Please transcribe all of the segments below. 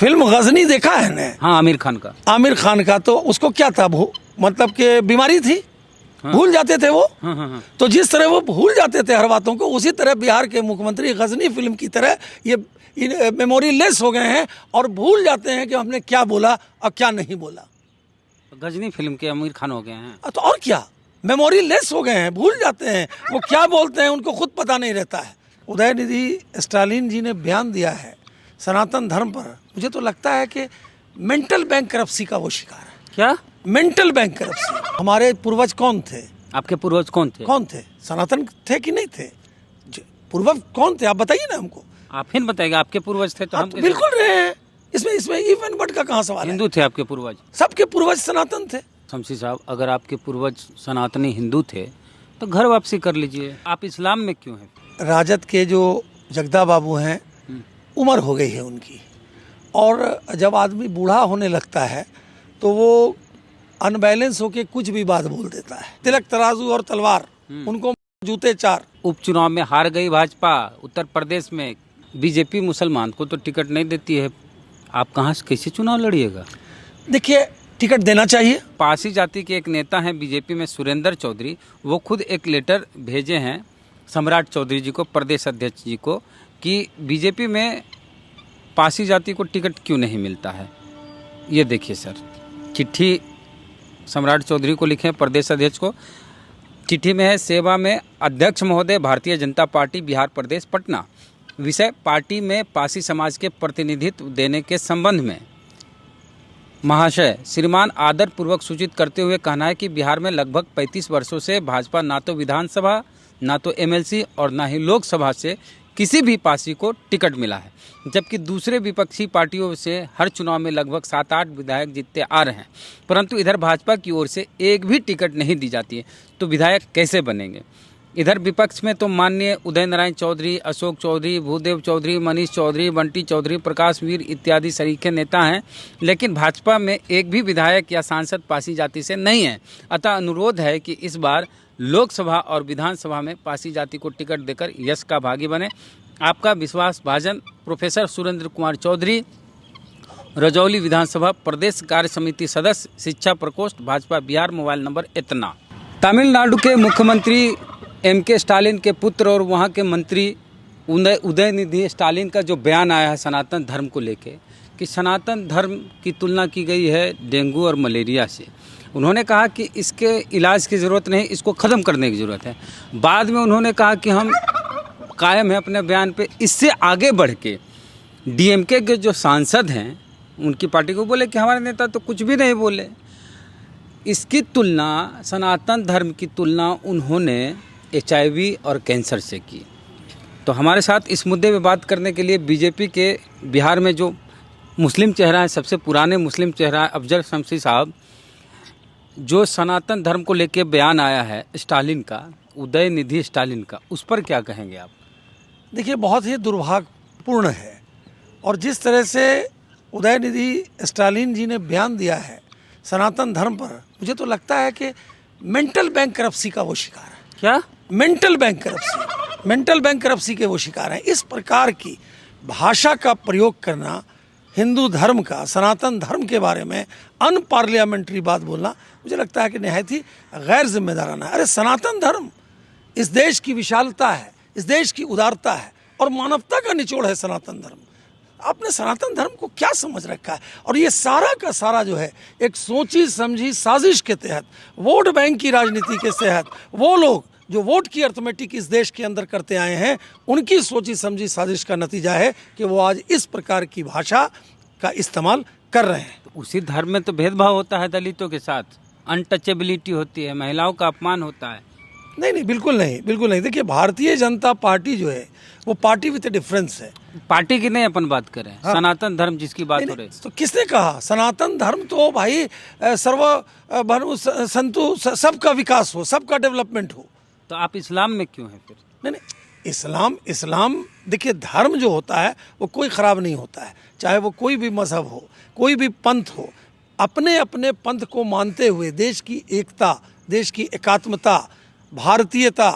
Film Ghazni देखा है ने? हाँ, आमिर खान का। आमिर खान का तो उसको क्या था, मतलब कि बीमारी थी, हाँ। भूल जाते थे वो। हाँ हाँ हाँ। तो जिस तरह वो भूल जाते थे हर बातों को, उसी तरह बिहार के मुख्यमंत्री गजनी फिल्म की तरह ये मेमोरी लेस हो गए हैं और भूल जाते हैं कि हमने क्या बोला और क्या नहीं बोला। गजनी फिल्म के आमिर खान हो गए हैं। तो और क्या, मेमोरी लेस हो गए हैं, भूल जाते हैं वो क्या बोलते हैं, उनको खुद पता नहीं रहता है। उदयनिधि स्टालिन जी ने बयान दिया है सनातन धर्म पर। मुझे तो लगता है कि मेंटल बैंक करप्सी का वो शिकार है। क्या? Mental bank करप्सी। हमारे पूर्वज कौन थे? आपके पूर्वज कौन थे? कौन थे? सनातन थे कि नहीं थे? पूर्वज कौन थे आप बताइए ना हमको। आप ही बताइएगा। आपके पूर्वज थे तो हम तो बिल्कुल रहे हैं। इसमें इवन बट का कहाँ सवाल है? हिंदू थे आपके पूर्वज? सबके पूर्वज सनातन थे। शमशी साहब, अगर आपके पूर्वज सनातनी हिंदू थे तो घर वापसी कर लीजिए। आप इस्लाम में क्यों हैं? राजद के जो जगदा बाबू हैं, उम्र हो गई है उनकी, और जब आदमी बूढ़ा होने लगता है तो वो अनबैलेंस होके कुछ भी बात बोल देता है। तिलक तराजू और तलवार, उनको जूते चार। उपचुनाव में हार गई भाजपा उत्तर प्रदेश में। बीजेपी मुसलमान को तो टिकट नहीं देती है। आप कहाँ से कैसे चुनाव लड़िएगा? देखिए, टिकट देना चाहिए। पासी जाति के एक नेता हैं बीजेपी में, सुरेंद्र चौधरी, वो खुद एक लेटर भेजे हैं सम्राट चौधरी जी को, प्रदेश अध्यक्ष जी को, कि बीजेपी में पासी जाति को टिकट क्यों नहीं मिलता है। ये देखिए सर, चिट्ठी सम्राट चौधरी को लिखे, प्रदेश अध्यक्ष को। चिट्ठी में है, सेवा में अध्यक्ष महोदय, भारतीय जनता पार्टी बिहार प्रदेश पटना। विषय, पार्टी में पासी समाज के प्रतिनिधित्व देने के संबंध में महाशय श्रीमान आदर पूर्वक सूचित करते हुए कहना है कि बिहार में लगभग 35 वर्षों से भाजपा ना तो विधानसभा, ना तो एमएलसी और ना ही लोकसभा से किसी भी पासी को टिकट मिला है, जबकि दूसरे विपक्षी पार्टियों से हर चुनाव में लगभग 7-8 विधायक जीतते आ रहे हैं, परंतु इधर भाजपा की ओर से एक भी टिकट नहीं दी जाती है, तो विधायक कैसे बनेंगे। इधर विपक्ष में तो माननीय उदय नारायण चौधरी, अशोक चौधरी, भूदेव चौधरी, मनीष चौधरी, बंटी चौधरी, प्रकाश वीर इत्यादि सरीखे नेता हैं, लेकिन भाजपा में एक भी विधायक या सांसद पासी जाति से नहीं है। अतः अनुरोध है कि इस बार लोकसभा और विधानसभा में पासी जाति को टिकट देकर यश का भागी बने। आपका विश्वास भाजन, प्रोफेसर सुरेंद्र कुमार चौधरी, रजौली विधानसभा प्रदेश कार्य समिति सदस्य, शिक्षा प्रकोष्ठ, भाजपा बिहार। मोबाइल नंबर इतना। तमिलनाडु के मुख्यमंत्री एमके स्टालिन के पुत्र और वहाँ के मंत्री उदयनिधि स्टालिन का जो बयान आया है सनातन धर्म को लेके, कि सनातन धर्म की तुलना की गई है डेंगू और मलेरिया से। उन्होंने कहा कि इसके इलाज की ज़रूरत नहीं, इसको ख़त्म करने की ज़रूरत है। बाद में उन्होंने कहा कि हम कायम है अपने बयान पे। इससे आगे बढ़ के डीएमके के जो सांसद हैं उनकी पार्टी को बोले कि हमारे नेता तो कुछ भी नहीं बोले। इसकी तुलना, सनातन धर्म की तुलना उन्होंने HIV और कैंसर से की। तो हमारे साथ इस मुद्दे पे बात करने के लिए बीजेपी के बिहार में जो मुस्लिम चेहरा है, सबसे पुराने मुस्लिम चेहरा है, अफजल शमशी साहब। जो सनातन धर्म को लेके बयान आया है स्टालिन का, उदयनिधि स्टालिन का, उस पर क्या कहेंगे आप? देखिए, बहुत ही दुर्भाग्यपूर्ण है, और जिस तरह से उदयनिधि स्टालिन जी ने बयान दिया है सनातन धर्म पर, मुझे तो लगता है कि मेंटल बैंक करप्सी का वो शिकार है। क्या? मेंटल बैंक करप्सी, मेंटल बैंक करप्सी के वो शिकार हैं। इस प्रकार की भाषा का प्रयोग करना, हिंदू धर्म का, सनातन धर्म के बारे में अनपार्लियामेंट्री बात बोलना, मुझे लगता है कि निहायत ही गैर जिम्मेदाराना है। अरे सनातन धर्म इस देश की विशालता है, इस देश की उदारता है और मानवता का निचोड़ है सनातन धर्म। आपने सनातन धर्म को क्या समझ रखा है? और ये सारा का सारा जो है एक सोची समझी साजिश के तहत, वोट बैंक की राजनीति के तहत, वो लोग जो वोट की अर्थमेटिक इस देश के अंदर करते आए हैं, उनकी सोची समझी साजिश का नतीजा है कि वो आज इस प्रकार की भाषा का इस्तेमाल कर रहे हैं। तो उसी धर्म में तो भेदभाव होता है, दलितों के साथ अनटचेबिलिटी होती है, महिलाओं का अपमान होता है। नहीं, बिल्कुल नहीं, बिल्कुल नहीं। देखिए, भारतीय जनता पार्टी जो है वो पार्टी विद डिफरेंस है। पार्टी की नहीं अपन बात करें, हाँ। सनातन धर्म जिसकी बात हो रही है, तो किसने कहा? सनातन धर्म तो भाई सर्व भनु संतु, सबका विकास हो, सबका डेवलपमेंट हो। तो आप इस्लाम में क्यों हैं फिर? नहीं, इस्लाम देखिए, धर्म जो होता है वो कोई ख़राब नहीं होता है, चाहे वो कोई भी मजहब हो, कोई भी पंथ हो। अपने अपने पंथ को मानते हुए देश की एकता, देश की एकात्मता, भारतीयता,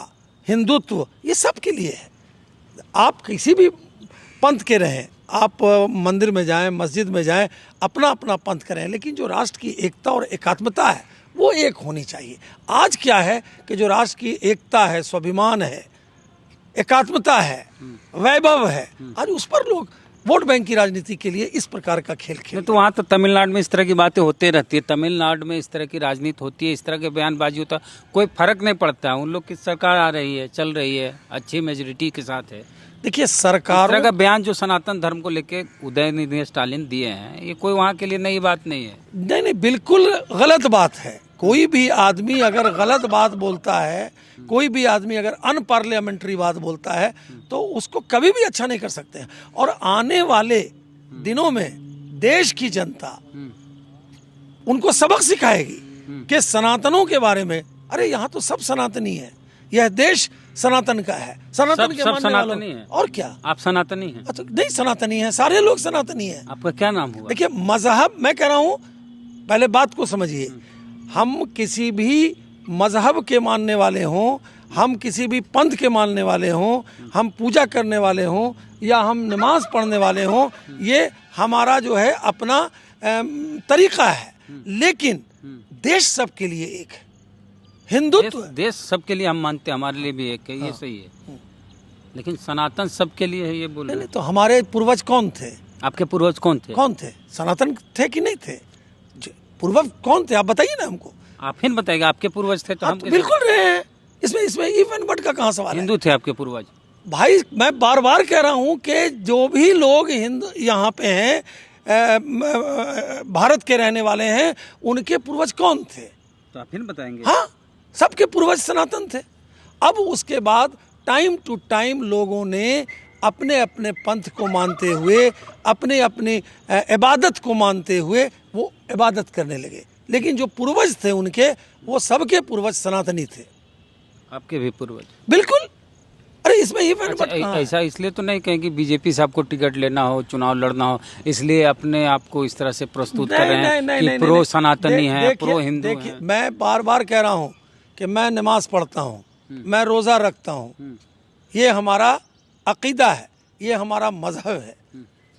हिंदुत्व, ये सब के लिए है। आप किसी भी पंथ के रहें, आप मंदिर में जाएं, मस्जिद में जाएं, अपना अपना पंथ करें, लेकिन जो राष्ट्र की एकता और एकात्मता है वो एक होनी चाहिए। आज क्या है कि जो राष्ट्र की एकता है, स्वाभिमान है, एकात्मता है, वैभव है, आज उस पर लोग वोट बैंक की राजनीति के लिए इस प्रकार का खेल खेल। तो वहाँ तो तमिलनाडु में इस तरह की बातें होते रहती है, तमिलनाडु में इस तरह की राजनीति होती है, इस तरह के बयानबाजी होता है, कोई फर्क नहीं पड़ता है। उन लोग की सरकार आ रही है, चल रही है, अच्छी मेजोरिटी के साथ है। देखिए इस सरकार तरह का बयान जो सनातन धर्म को लेके उदयनिधि स्टालिन दिए हैं, ये कोई वहाँ के लिए नई बात नहीं है। नहीं, बिल्कुल गलत बात है। कोई भी आदमी अगर गलत बात बोलता है, कोई भी आदमी अगर अनपार्लियामेंट्री बात बोलता है तो उसको कभी भी अच्छा नहीं कर सकते हैं। और आने वाले दिनों में देश की जनता उनको सबक सिखाएगी कि सनातनों के बारे में, अरे यहाँ तो सब सनातनी है, यह देश सनातन का है, सनातन के मानने वालों है। और क्या आप सनातनी हैं? अच्छा, नहीं सनातनी है, सारे लोग सनातनी है। आपका क्या नाम हुआ? देखिए मजहब, मैं कह रहा हूँ पहले बात को समझिए, हम किसी भी मजहब के मानने वाले हों, हम किसी भी पंथ के मानने वाले हों, हम पूजा करने वाले हों या हम नमाज पढ़ने वाले हों, ये हमारा जो है अपना तरीका है, लेकिन देश सबके लिए एक है। हिंदुत्व देश सबके लिए हम मानते हैं, हमारे लिए भी एक है, ये सही है, लेकिन सनातन सबके लिए है ये बोल रहे हैं। नहीं, तो हमारे पूर्वज कौन थे? आपके पूर्वज कौन थे? कौन थे? सनातन थे कि नहीं थे? पूर्वज कौन थे आप बताइए ना हमको। आप ही बताएगा, आपके पूर्वज थे तो हम तो बिल्कुल रहे हैं, इसमें इसमें इवन बट का कहाँ सवाल है? हिंदू थे आपके पूर्वज? भाई मैं बार बार कह रहा हूँ कि जो भी लोग हिंदू यहाँ पे हैं, भारत के रहने वाले हैं, उनके पूर्वज कौन थे? तो आप ही बताएंगे। हाँ, सबके पूर्वज सनातन थे। अब उसके बाद टाइम टू टाइम लोगों ने अपने अपने पंथ को मानते हुए, अपने अपनी इबादत को मानते हुए वो इबादत करने लगे, लेकिन जो पूर्वज थे उनके, वो सबके पूर्वज सनातनी थे। आपके भी पूर्वज? बिल्कुल। अरे इसमें ये ऐसा इसलिए तो नहीं कहें कि बीजेपी से आपको टिकट लेना हो, चुनाव लड़ना हो, इसलिए अपने आप को इस तरह से प्रस्तुत कर रहे हैं कि प्रो सनातनी है, प्रो हिंदू है। देखिए मैं बार बार कह रहा हूँ कि मैं नमाज पढ़ता हूँ, मैं रोज़ा रखता हूँ, ये हमारा अकीदा है, ये हमारा मजहब है,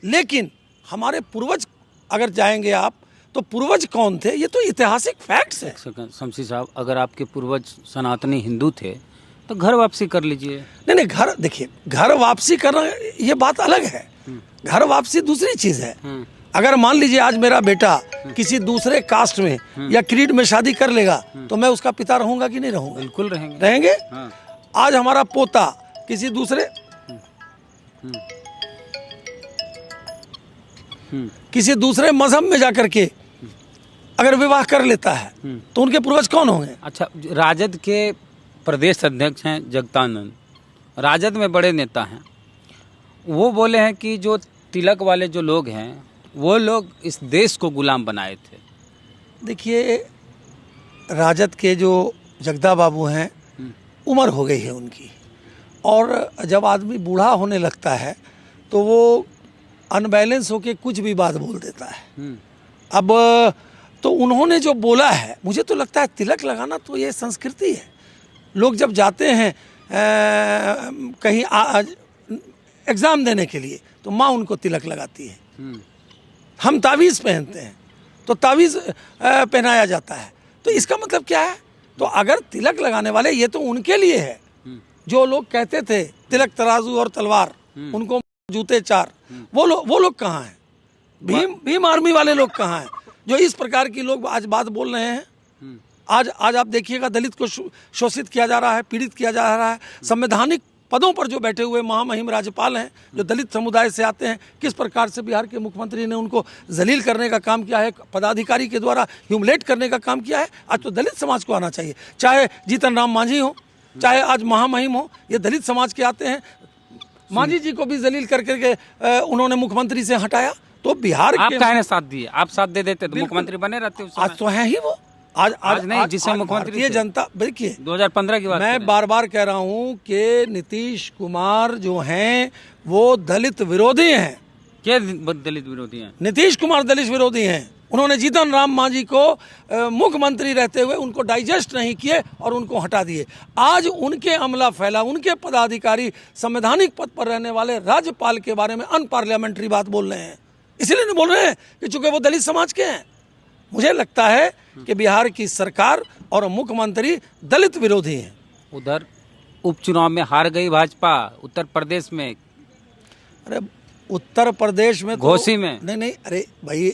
लेकिन हमारे पूर्वज अगर जाएंगे आप तो पूर्वज कौन थे, ये तो ऐतिहासिक फैक्ट्स है। शमशी साहब, अगर आपके पूर्वज सनातनी हिंदू थे तो घर वापसी कर लीजिए। नहीं, घर देखिए, घर वापसी करना ये बात अलग है, घर वापसी दूसरी चीज़ है। अगर मान लीजिए आज मेरा बेटा किसी दूसरे कास्ट में या क्रीड में शादी कर लेगा तो मैं उसका पिता रहूंगा कि नहीं रहूंगा? बिल्कुल रहेंगे। रहेंगे। हाँ। आज हमारा पोता किसी दूसरे मजहब में जाकर के अगर विवाह कर लेता है तो उनके पूर्वज कौन होंगे? अच्छा, राजद के प्रदेश अध्यक्ष हैं जगदानंद, राजद में बड़े नेता हैं, वो बोले हैं कि जो तिलक वाले जो लोग हैं वो लोग इस देश को गुलाम बनाए थे। देखिए राजद के जो जगदा बाबू हैं, उम्र हो गई है उनकी, और जब आदमी बूढ़ा होने लगता है तो वो अनबैलेंस होके कुछ भी बात बोल देता है। अब तो उन्होंने जो बोला है, मुझे तो लगता है तिलक लगाना तो ये संस्कृति है। लोग जब जाते हैं कहीं एग्ज़ाम देने के लिए तो माँ उनको तिलक लगाती है, हम तावीज़ पहनते हैं तो तावीज़ पहनाया जाता है, तो इसका मतलब क्या है? तो अगर तिलक लगाने वाले, ये तो उनके लिए है जो लोग कहते थे तिलक तराजू और तलवार, उनको जूते चार, वो लोग कहाँ हैं? भीम आर्मी वाले लोग कहाँ हैं जो इस प्रकार की लोग आज बात बोल रहे हैं? आज आप देखिएगा दलित को शोषित किया जा रहा है, पीड़ित किया जा रहा है। संवैधानिक पदों पर जो बैठे हुए महामहिम राज्यपाल हैं जो दलित समुदाय से आते हैं, किस प्रकार से बिहार के मुख्यमंत्री ने उनको जलील करने का काम किया है, पदाधिकारी के द्वारा ह्यूमिलेट करने का काम किया है। आज तो दलित समाज को आना चाहिए, चाहे जीतन राम मांझी हो, चाहे आज महामहिम हो, ये दलित समाज के आते हैं। मांझी जी को भी जलील करके उन्होंने मुख्यमंत्री से हटाया, तो बिहार आप काहे ने साथ दिए? आप साथ दे देते तो मुख्यमंत्री बने रहते। आज तो है ही वो, आज नहीं, जिसे मुख्यमंत्री भारतीय जनता, देखिए 2015 की बात मैं बार बार कह रहा हूँ कि नीतीश कुमार जो हैं वो दलित विरोधी हैं। क्या दलित विरोधी हैं? नीतीश कुमार दलित विरोधी हैं। उन्होंने जीतन राम मांझी को मुख्यमंत्री रहते हुए उनको डाइजेस्ट नहीं किए और उनको हटा दिए। आज उनके अमला फैला, उनके पदाधिकारी संवैधानिक पद पर रहने वाले राज्यपाल के बारे में अनपार्लियामेंट्री बात बोल रहे हैं। इसलिए नहीं बोल रहे हैं कि चूंकि वो दलित समाज के हैं। मुझे लगता है कि बिहार की सरकार और मुख्यमंत्री दलित विरोधी हैं। उधर उपचुनाव में हार गई भाजपा उत्तर प्रदेश में। अरे उत्तर प्रदेश में तो घोसी में नहीं, अरे भाई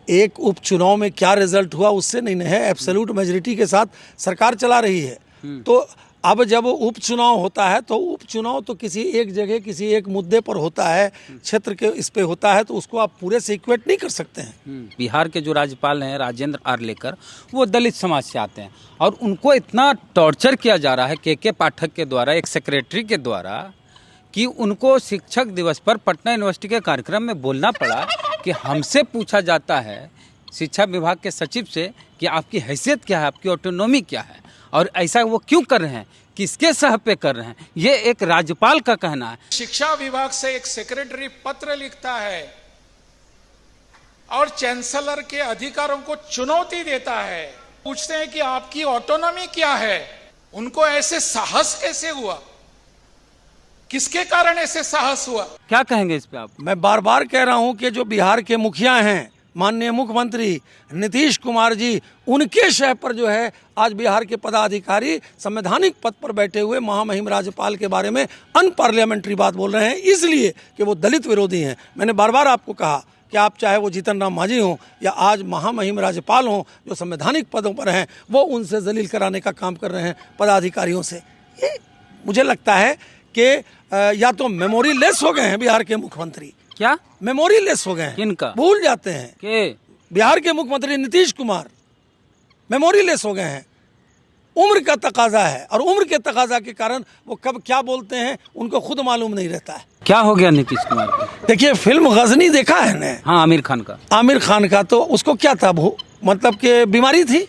एक उपचुनाव में क्या रिजल्ट हुआ उससे नहीं है, एब्सोल्यूट मेजोरिटी के साथ सरकार चला रही है। तो अब जब उपचुनाव होता है तो उपचुनाव तो किसी एक जगह किसी एक मुद्दे पर होता है, क्षेत्र के इस पे होता है, तो उसको आप पूरे से इक्वेट नहीं कर सकते हैं। बिहार के जो राज्यपाल हैं राजेंद्र आर्लेकर, वो दलित समाज से आते हैं और उनको इतना टॉर्चर किया जा रहा है के पाठक के द्वारा, एक सेक्रेटरी के द्वारा, कि उनको शिक्षक दिवस पर पटना यूनिवर्सिटी के कार्यक्रम में बोलना पड़ा कि हमसे पूछा जाता है शिक्षा विभाग के सचिव से कि आपकी हैसियत क्या है, आपकी ऑटोनॉमी क्या है, और ऐसा वो क्यों कर रहे हैं, किसके सह पे कर रहे हैं। ये एक राज्यपाल का कहना है। शिक्षा विभाग से एक सेक्रेटरी पत्र लिखता है और चांसलर के अधिकारों को चुनौती देता है, पूछते हैं कि आपकी ऑटोनॉमी क्या है। उनको ऐसे साहस कैसे हुआ, किसके कारण ऐसे साहस हुआ? क्या कहेंगे इस पे आप? मैं बार बार कह रहा हूं कि जो बिहार के मुखिया हैं, माननीय मुख्यमंत्री नीतीश कुमार जी, उनके शह पर जो है आज बिहार के पदाधिकारी संवैधानिक पद पर बैठे हुए महामहिम राज्यपाल के बारे में अनपार्लियामेंट्री बात बोल रहे हैं, इसलिए कि वो दलित विरोधी हैं। मैंने बार बार आपको कहा कि आप चाहे वो जीतन राम मांझी हों या आज महामहिम राज्यपाल हों जो संवैधानिक पदों पर हैं, वो उनसे जलील कराने का काम कर रहे हैं पदाधिकारियों से। ये मुझे लगता है कि या तो मेमोरी लेस हो गए हैं बिहार के मुख्यमंत्री। क्या मेमोरी लेस हो गए हैं? किनका? भूल जाते हैं के बिहार के मुख्यमंत्री नीतीश कुमार मेमोरी लेस हो गए हैं। उम्र का तकाजा है और उम्र के तकाजा के कारण वो कब क्या बोलते हैं उनको खुद मालूम नहीं रहता है। क्या हो गया नीतीश कुमार को? देखिए फिल्म गजनी देखा है ना? हाँ, आमिर खान का। आमिर खान का तो उसको क्या था, मतलब कि बीमारी थी।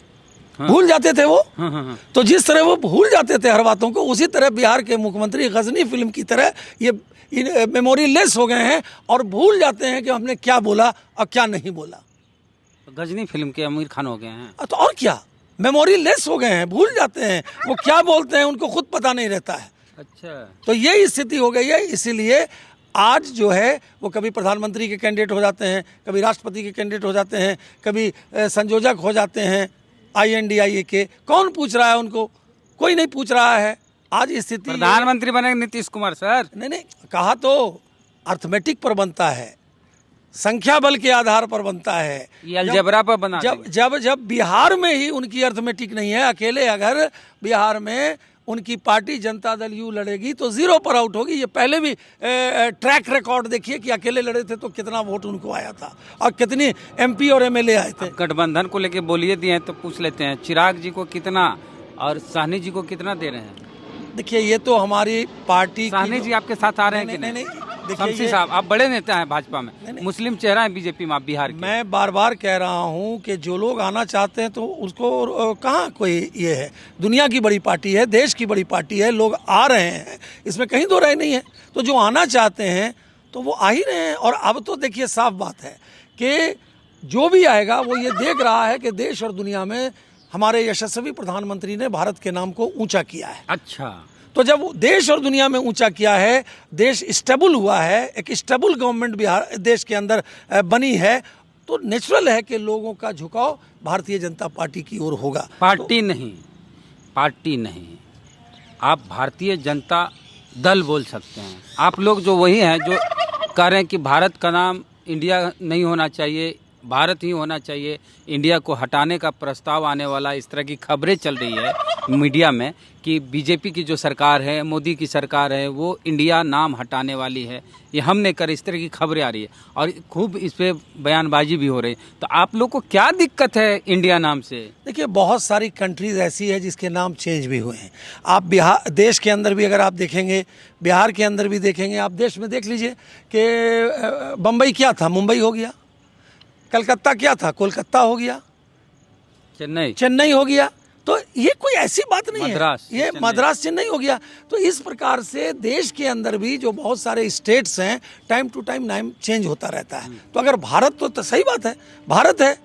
हाँ। भूल जाते थे वो। हाँ। तो जिस तरह वो भूल जाते थे हर बातों को, उसी तरह बिहार के मुख्यमंत्री गजनी फिल्म की तरह ये मेमोरी लेस हो गए हैं और भूल जाते हैं कि हमने क्या बोला और क्या नहीं बोला। गजनी फिल्म के आमिर खान हो गए हैं। तो और क्या, मेमोरी लेस हो गए हैं, भूल जाते हैं वो क्या बोलते हैं, उनको खुद पता नहीं रहता है। अच्छा, तो ये स्थिति हो गई है। इसीलिए आज जो है वो कभी प्रधानमंत्री के कैंडिडेट हो जाते हैं, कभी राष्ट्रपति के कैंडिडेट हो जाते हैं, कभी संयोजक हो जाते हैं INDIA के। कौन पूछ रहा है उनको? कोई नहीं पूछ रहा है। आज स्थिति प्रधानमंत्री बने नीतीश कुमार सर। नहीं, कहा तो अर्थमेटिक पर बनता है, संख्या बल के आधार पर बनता है, ये अलजेब्रा पर बना। जब बिहार में ही उनकी अर्थमेटिक नहीं है, अकेले अगर बिहार में उनकी पार्टी जनता दल यू लड़ेगी तो 0 पर आउट होगी। ये पहले भी ट्रैक रिकॉर्ड देखिए कि अकेले लड़े थे तो कितना वोट उनको आया था और कितनी MP और MLA आए थे। गठबंधन को लेके बोलिए दिए हैं तो पूछ लेते हैं, चिराग जी को कितना और साहनी जी को कितना दे रहे हैं? देखिए ये तो हमारी पार्टी, साहनी जी आपके साथ आ रहे हैं कि नहीं? शमसी साहब, आप बड़े नेता हैं भाजपा में, मुस्लिम चेहरा है बीजेपी में आप बिहार के। मैं बार बार कह रहा हूं कि जो लोग आना चाहते हैं तो उसको कहाँ कोई ये है, दुनिया की बड़ी पार्टी है, देश की बड़ी पार्टी है, लोग आ रहे हैं, इसमें कहीं दो राय नहीं है। तो जो आना चाहते हैं तो वो आ ही रहे हैं। और अब तो देखिए साफ बात है कि जो भी आएगा वो ये देख रहा है कि देश और दुनिया में हमारे यशस्वी प्रधानमंत्री ने भारत के नाम को ऊंचा किया है। अच्छा, तो जब देश और दुनिया में ऊंचा किया है, देश स्टेबल हुआ है, एक स्टेबल गवर्नमेंट बिहार देश के अंदर बनी है, तो नेचुरल है कि लोगों का झुकाव भारतीय जनता पार्टी की ओर होगा। पार्टी नहीं, आप भारतीय जनता दल बोल सकते हैं। आप लोग जो वही हैं जो कह रहे हैं कि भारत का नाम इंडिया नहीं होना चाहिए, भारत ही होना चाहिए, इंडिया को हटाने का प्रस्ताव आने वाला, इस तरह की खबरें चल रही है मीडिया में कि बीजेपी की जो सरकार है, मोदी की सरकार है, वो इंडिया नाम हटाने वाली है, ये हमने कर, इस तरह की खबरें आ रही है और खूब इस पे बयानबाजी भी हो रही है। तो आप लोग को क्या दिक्कत है इंडिया नाम से? देखिए बहुत सारी कंट्रीज ऐसी है जिसके नाम चेंज भी हुए हैं। आप बिहार देश के अंदर भी अगर आप देखेंगे, बिहार के अंदर भी देखेंगे, आप देश में देख लीजिए कि बम्बई क्या था, मुंबई हो गया, कलकत्ता क्या था, कोलकाता हो गया, चेन्नई हो गया। तो ये कोई ऐसी बात नहीं है, ये मद्रास चेन्नई हो गया। तो इस प्रकार से देश के अंदर भी जो बहुत सारे स्टेट्स हैं, टाइम टू टाइम नाम चेंज होता रहता है। तो अगर भारत तो सही बात है, भारत है,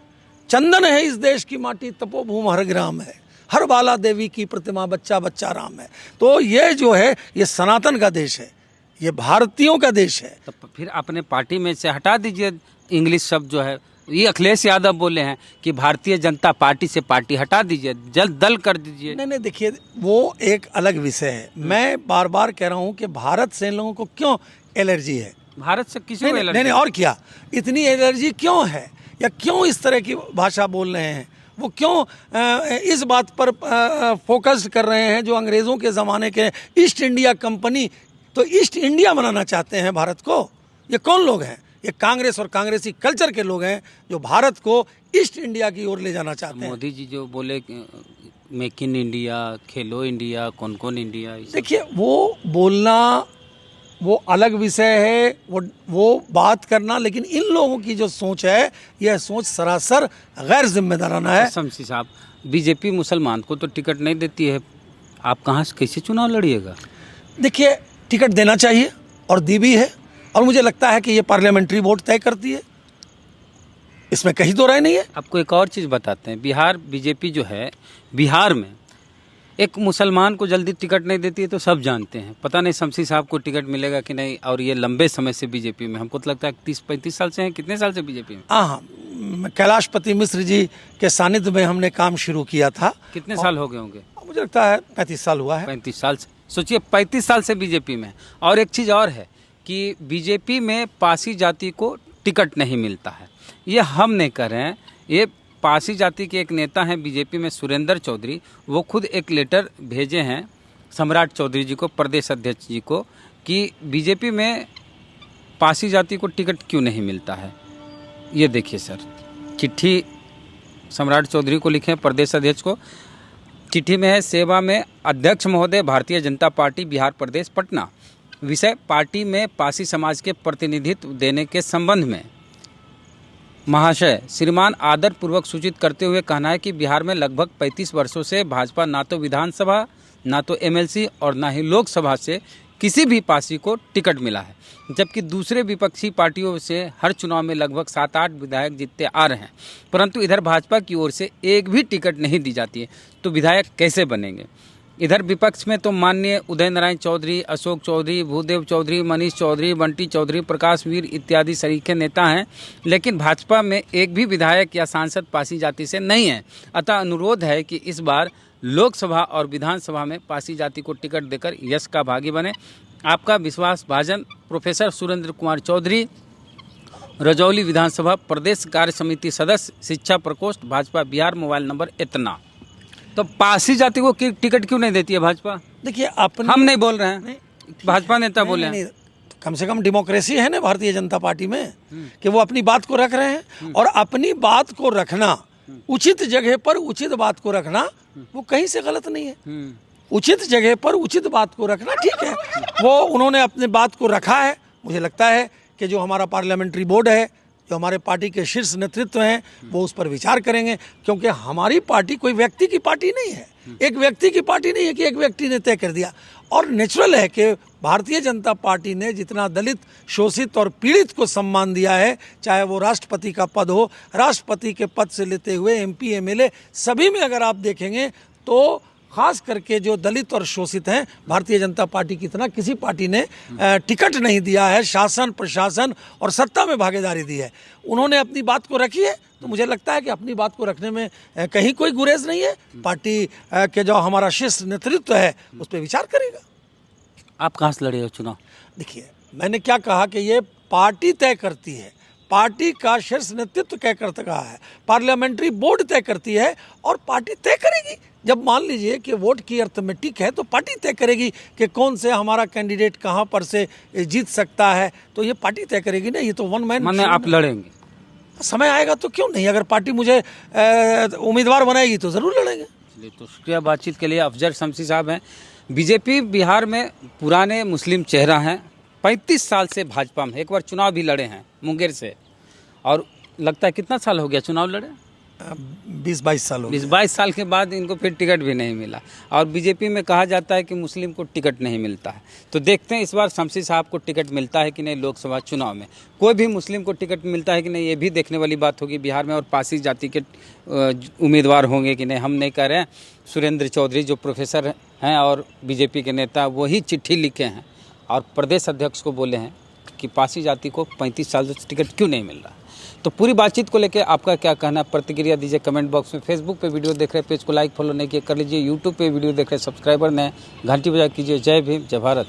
चंदन है इस देश की माटी, तपोभूमि हर ग्राम है, हर बाला देवी की प्रतिमा, बच्चा बच्चा राम है। तो ये जो है ये सनातन का देश है, ये भारतीयों का देश है। तो फिर अपने पार्टी में से हटा दीजिए इंग्लिश शब्द जो है। ये अखिलेश यादव बोले हैं कि भारतीय जनता पार्टी से पार्टी हटा दीजिए, जल्द दल कर दीजिए। नहीं देखिए, वो एक अलग विषय है। मैं बार बार कह रहा हूँ कि भारत से इन लोगों को क्यों एलर्जी है? भारत से किसी को एलर्जी नहीं, और क्या इतनी एलर्जी क्यों है, या क्यों इस तरह की भाषा बोल रहे हैं? वो क्यों इस बात पर फोकस कर रहे हैं जो अंग्रेज़ों के ज़माने के ईस्ट इंडिया कंपनी, तो ईस्ट इंडिया बनाना चाहते हैं भारत को? ये कौन लोग हैं? ये कांग्रेस और कांग्रेसी कल्चर के लोग हैं जो भारत को ईस्ट इंडिया की ओर ले जाना चाहते हैं। मोदी जी जो बोले make in India, Khelo India, कौन कौन इंडिया, देखिए वो बोलना वो अलग विषय है, वो बात करना, लेकिन इन लोगों की जो सोच है यह सोच सरासर गैर जिम्मेदाराना है। शमसी साहब, बीजेपी मुसलमान को तो टिकट नहीं देती है, आप कहाँ से कैसे चुनाव लड़िएगा? देखिए, टिकट देना चाहिए और दी भी है, और मुझे लगता है कि ये पार्लियामेंट्री वोट तय करती है, इसमें कहीं तो राय नहीं है। आपको एक और चीज़ बताते हैं, बिहार बीजेपी जो है, बिहार में एक मुसलमान को जल्दी टिकट नहीं देती है तो सब जानते हैं। पता नहीं शमसी साहब को टिकट मिलेगा कि नहीं, और ये लंबे समय से बीजेपी में, हमको तो लगता है 30-35 साल से हैं। कितने साल से बीजेपी में? हाँ, कैलाशपति मिश्र जी के सानिध्य में हमने काम शुरू किया था। कितने साल हो गए होंगे? मुझे लगता है 35 साल हुआ है। 35 साल से, सोचिए 35 साल से बीजेपी में। और एक चीज़ और है कि बीजेपी में पासी जाति को टिकट नहीं मिलता है। ये हम नहीं कह रहे हैं, ये पासी जाति के एक नेता हैं बीजेपी में, सुरेंद्र चौधरी, वो खुद एक लेटर भेजे हैं सम्राट चौधरी जी को, प्रदेश अध्यक्ष जी को, कि बीजेपी में पासी जाति को टिकट क्यों नहीं मिलता है। ये देखिए सर, चिट्ठी सम्राट चौधरी को लिखे, प्रदेश अध्यक्ष को। चिट्ठी में है, सेवा में अध्यक्ष महोदय, भारतीय जनता पार्टी बिहार प्रदेश पटना। विषय, पार्टी में पासी समाज के प्रतिनिधित्व देने के संबंध में महाशय श्रीमान आदर पूर्वक सूचित करते हुए कहना है कि बिहार में लगभग 35 वर्षों से भाजपा ना तो विधानसभा, ना तो एमएलसी और ना ही लोकसभा से किसी भी पासी को टिकट मिला है, जबकि दूसरे विपक्षी पार्टियों से हर चुनाव में लगभग 7-8 विधायक जीतते आ रहे हैं, परंतु इधर भाजपा की ओर से एक भी टिकट नहीं दी जाती है, तो विधायक कैसे बनेंगे? इधर विपक्ष में तो माननीय उदय नारायण चौधरी, अशोक चौधरी, भूदेव चौधरी, मनीष चौधरी, बंटी चौधरी, प्रकाश वीर इत्यादि सरीखे नेता हैं, लेकिन भाजपा में एक भी विधायक या सांसद पासी जाति से नहीं है। अतः अनुरोध है कि इस बार लोकसभा और विधानसभा में पासी जाति को टिकट देकर यश का भागी बने। आपका विश्वास भाजन, प्रोफेसर सुरेंद्र कुमार चौधरी, रजौली विधानसभा प्रदेश कार्य समिति सदस्य, शिक्षा प्रकोष्ठ, भाजपा बिहार। मोबाइल नंबर इतना। तो पासी जाति को टिकट क्यों नहीं देती है भाजपा? देखिए, हम नहीं बोल रहे हैं, भाजपा नेता बोले हैं। कम से कम डेमोक्रेसी है ना भारतीय जनता पार्टी में, कि वो अपनी बात को रख रहे हैं, और अपनी बात को रखना, उचित जगह पर उचित बात को रखना, वो कहीं से गलत नहीं है। उचित जगह पर उचित बात को रखना ठीक है, वो उन्होंने अपने बात को रखा है। मुझे लगता है कि जो हमारा पार्लियामेंट्री बोर्ड है, जो हमारे पार्टी के शीर्ष नेतृत्व हैं, वो उस पर विचार करेंगे, क्योंकि हमारी पार्टी कोई व्यक्ति की पार्टी नहीं है, एक व्यक्ति की पार्टी नहीं है कि एक व्यक्ति ने तय कर दिया। और नेचुरल है कि भारतीय जनता पार्टी ने जितना दलित, शोषित और पीड़ित को सम्मान दिया है, चाहे वो राष्ट्रपति का पद हो, राष्ट्रपति के पद से लेते हुए एमपी, एमएलए, सभी में अगर आप देखेंगे तो खास करके जो दलित और शोषित हैं, भारतीय जनता पार्टी की तरह किसी पार्टी ने टिकट नहीं दिया है, शासन, प्रशासन और सत्ता में भागीदारी दी है। उन्होंने अपनी बात को रखी है, तो मुझे लगता है कि अपनी बात को रखने में कहीं कोई गुरेज नहीं है। पार्टी के जो हमारा शीर्ष नेतृत्व है उस पर विचार करेगा। आप कहाँ से लड़े हो चुनाव? देखिए, मैंने क्या कहा कि ये पार्टी तय करती है, पार्टी का शीर्ष नेतृत्व तय करता कहा है, पार्लियामेंट्री बोर्ड तय करती है, और पार्टी तय करेगी। जब मान लीजिए कि वोट की अर्थमेटिक है तो पार्टी तय करेगी कि कौन से हमारा कैंडिडेट कहां पर से जीत सकता है, तो ये पार्टी तय करेगी ना। ये तो वन मैन, माने आप लड़ेंगे? समय आएगा तो क्यों नहीं, अगर पार्टी मुझे उम्मीदवार बनाएगी तो जरूर लड़ेंगे। चलिए, तो शुक्रिया बातचीत के लिए। अफजल शमसी साहब हैं, बीजेपी बिहार में पुराने मुस्लिम चेहरा हैं, 35 साल से भाजपा में, एक बार चुनाव भी लड़े हैं मुंगेर से, और लगता है कितना साल हो गया चुनाव लड़े? 20-22 साल हो गए। 22 साल के बाद इनको फिर टिकट भी नहीं मिला। और बीजेपी में कहा जाता है कि मुस्लिम को टिकट नहीं मिलता है। तो देखते हैं इस बार शमशी साहब को टिकट मिलता है कि नहीं लोकसभा चुनाव में। कोई भी मुस्लिम को टिकट मिलता है कि नहीं, ये भी देखने वाली बात होगी बिहार में। और पासी जाति के उम्मीदवार होंगे कि नहीं, हम नहीं कह रहे हैं। सुरेंद्र चौधरी जो प्रोफेसर हैं और बीजेपी के नेता, वही चिट्ठी लिखे हैं और प्रदेश अध्यक्ष को बोले हैं कि पासी जाति को 35 साल से टिकट क्यों नहीं मिल रहा। तो पूरी बातचीत को लेकर आपका क्या कहना, प्रतिक्रिया दीजिए कमेंट बॉक्स में। फेसबुक पे वीडियो देख रहे हैं, पेज को लाइक फॉलो नहीं किए कर लीजिए। यूट्यूब पे वीडियो देख रहे हैं, सब्सक्राइबर ने घंटी बजा कीजिए। जय भीम, जय भारत।